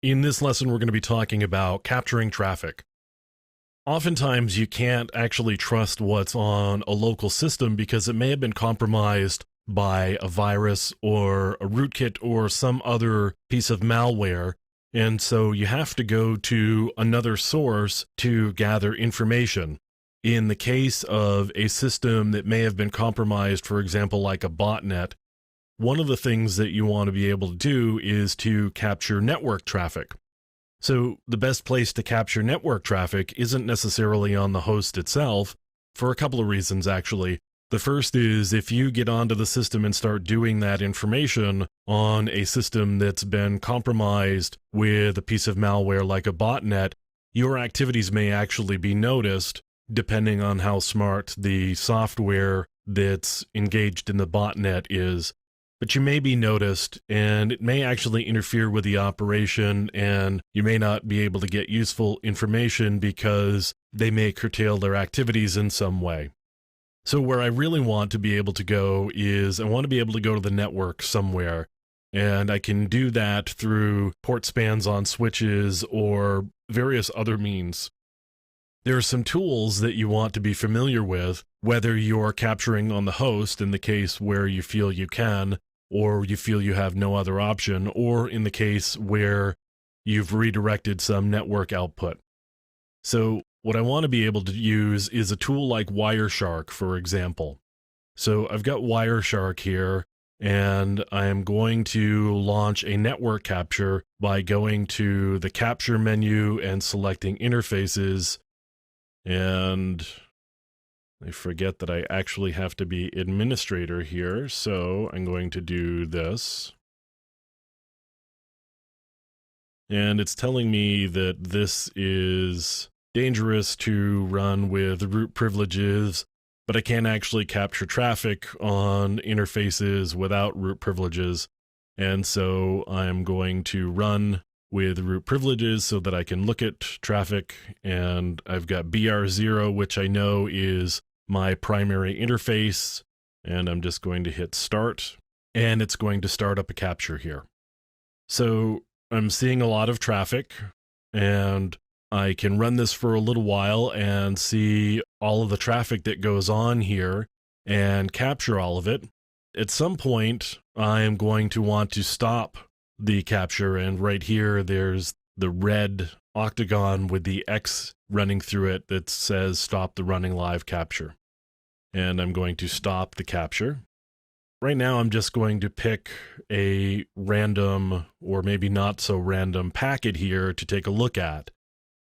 In this lesson, we're going to be talking about capturing traffic. Oftentimes, you can't actually trust what's on a local system because it may have been compromised by a virus or a rootkit or some other piece of malware. And so you have to go to another source to gather information. In the case of a system that may have been compromised, for example, like a botnet, one of the things that you want to be able to do is to capture network traffic. So the best place to capture network traffic isn't necessarily on the host itself, for a couple of reasons, actually. The first is if you get onto the system and start doing that information on a system that's been compromised with a piece of malware like a botnet, your activities may actually be noticed depending on how smart the software that's engaged in the botnet is. But you may be noticed, and it may actually interfere with the operation, and you may not be able to get useful information because they may curtail their activities in some way. So where I really want to be able to go is I want to be able to go to the network somewhere, and I can do that through port spans on switches or various other means. There are some tools that you want to be familiar with, whether you're capturing on the host in the case where you feel you can, or you feel you have no other option, or in the case where you've redirected some network output. So what I want to be able to use is a tool like Wireshark, for example. So I've got Wireshark here, and I am going to launch a network capture by going to the capture menu and selecting interfaces, and I forget that I actually have to be administrator here, so I'm going to do this. And it's telling me that this is dangerous to run with root privileges, but I can't actually capture traffic on interfaces without root privileges. And so I'm going to run with root privileges so that I can look at traffic. And I've got BR0, which I know is my primary interface, and I'm just going to hit start, and it's going to start up a capture here. So I'm seeing a lot of traffic, and I can run this for a little while and see all of the traffic that goes on here and capture all of it. At some point, I am going to want to stop the capture, and right here there's the red octagon with the X running through it that says stop the running live capture. And I'm going to stop the capture. Right now I'm just going to pick a random, or maybe not so random, packet here to take a look at.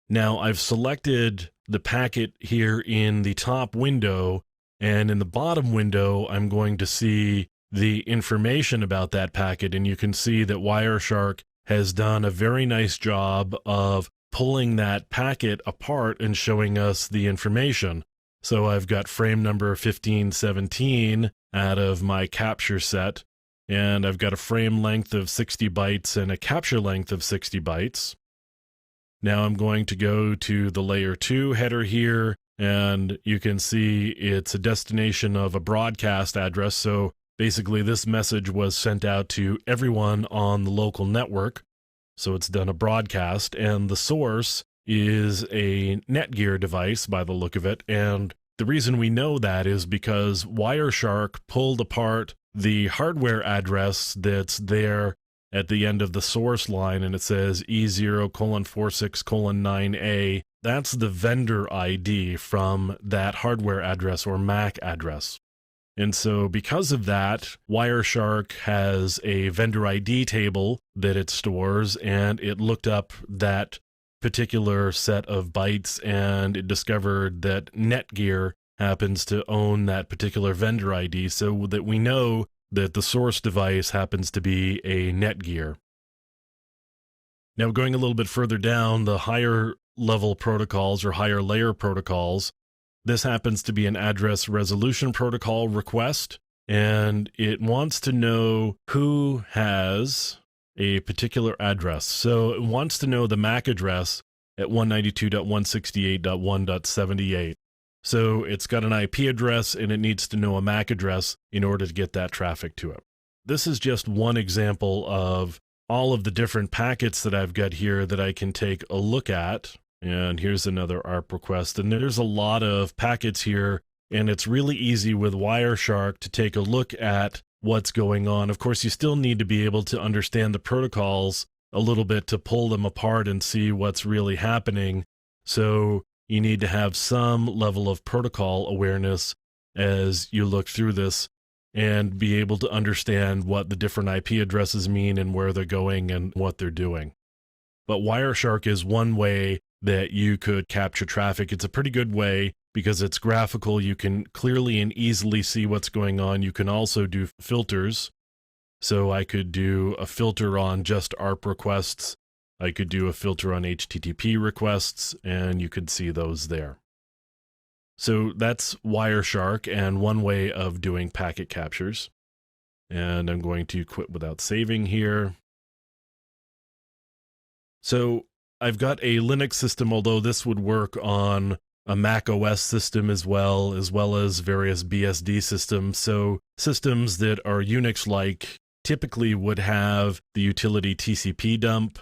Now I've selected the packet here in the top window, and in the bottom window I'm going to see the information about that packet, and you can see that Wireshark has done a very nice job of pulling that packet apart and showing us the information. So I've got frame number 1517 out of my capture set, and I've got a frame length of 60 bytes and a capture length of 60 bytes. Now I'm going to go to the layer 2 header here, and you can see it's a destination of a broadcast address. So basically this message was sent out to everyone on the local network. So it's done a broadcast, and the source is a Netgear device by the look of it. And the reason we know that is because Wireshark pulled apart the hardware address that's there at the end of the source line, and it says E0:46:9A. That's the vendor ID from that hardware address or MAC address. And so because of that, Wireshark has a vendor ID table that it stores, and it looked up that particular set of bytes, and it discovered that Netgear happens to own that particular vendor ID, so that we know that the source device happens to be a Netgear. Now going a little bit further down, the higher level protocols or higher layer protocols, this happens to be an address resolution protocol request, and it wants to know who has a particular address. So it wants to know the MAC address at 192.168.1.78. So it's got an IP address, and it needs to know a MAC address in order to get that traffic to it. This is just one example of all of the different packets that I've got here that I can take a look at. And here's another ARP request. And there's a lot of packets here, and it's really easy with Wireshark to take a look at what's going on. Of course, you still need to be able to understand the protocols a little bit to pull them apart and see what's really happening. So you need to have some level of protocol awareness as you look through this and be able to understand what the different IP addresses mean and where they're going and what they're doing. But Wireshark is one way that you could capture traffic. It's a pretty good way because it's graphical. You can clearly and easily see what's going on. You can also do filters. So I could do a filter on just ARP requests. I could do a filter on HTTP requests, and you could see those there. So that's Wireshark and one way of doing packet captures. And I'm going to quit without saving here. So I've got a Linux system, although this would work on a Mac OS system as well as various BSD systems. So systems that are Unix-like typically would have the utility TCP dump.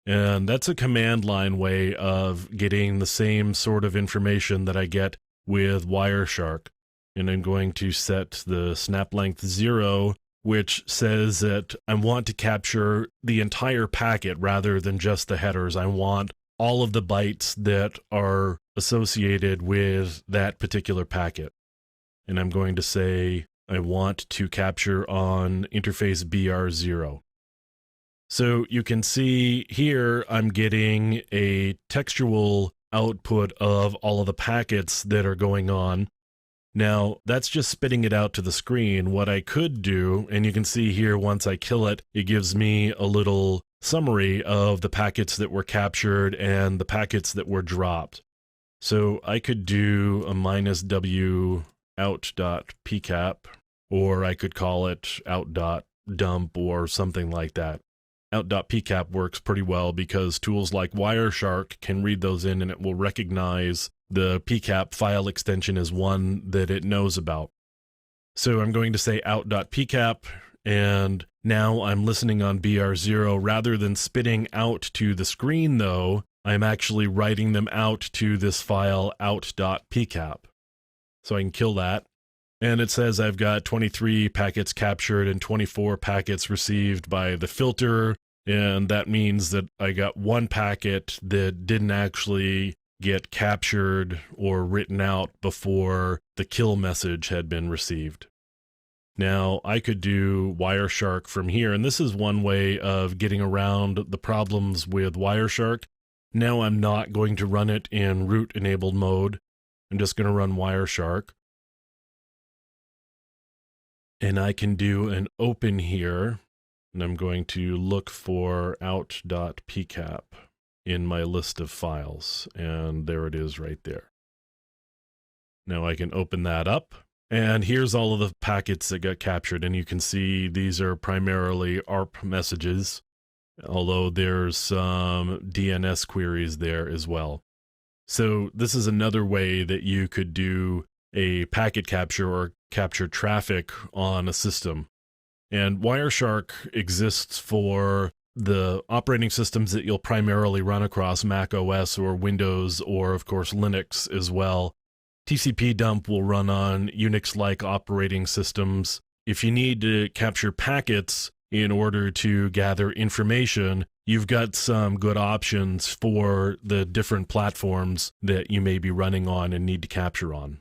And that's a command line way of getting the same sort of information that I get with Wireshark. And I'm going to set the snap length 0, which says that I want to capture the entire packet rather than just the headers. I want all of the bytes that are associated with that particular packet. And I'm going to say I want to capture on interface BR0. So you can see here I'm getting a textual output of all of the packets that are going on. Now, that's just spitting it out to the screen. What I could do, and you can see here once I kill it, it gives me a little summary of the packets that were captured and the packets that were dropped. So I could do a -w out.pcap, or I could call it out.dump or something like that. Out.pcap works pretty well because tools like Wireshark can read those in and it will recognize the pcap file extension as one that it knows about. So I'm going to say out.pcap, and now I'm listening on BR0. Rather than spitting out to the screen though, I'm actually writing them out to this file out.pcap. So I can kill that. And it says I've got 23 packets captured and 24 packets received by the filter. And that means that I got one packet that didn't actually get captured or written out before the kill message had been received. Now I could do Wireshark from here, and this is one way of getting around the problems with Wireshark. Now I'm not going to run it in root enabled mode. I'm just going to run Wireshark. And I can do an open here, and I'm going to look for out.pcap in my list of files, and there it is right there. Now I can open that up, and here's all of the packets that got captured, and you can see these are primarily ARP messages, although there's some DNS queries there as well. So this is another way that you could do a packet capture or capture traffic on a system. And Wireshark exists for the operating systems that you'll primarily run across, Mac OS or Windows, or of course Linux as well. TCP dump will run on Unix-like operating systems. If you need to capture packets in order to gather information, you've got some good options for the different platforms that you may be running on and need to capture on.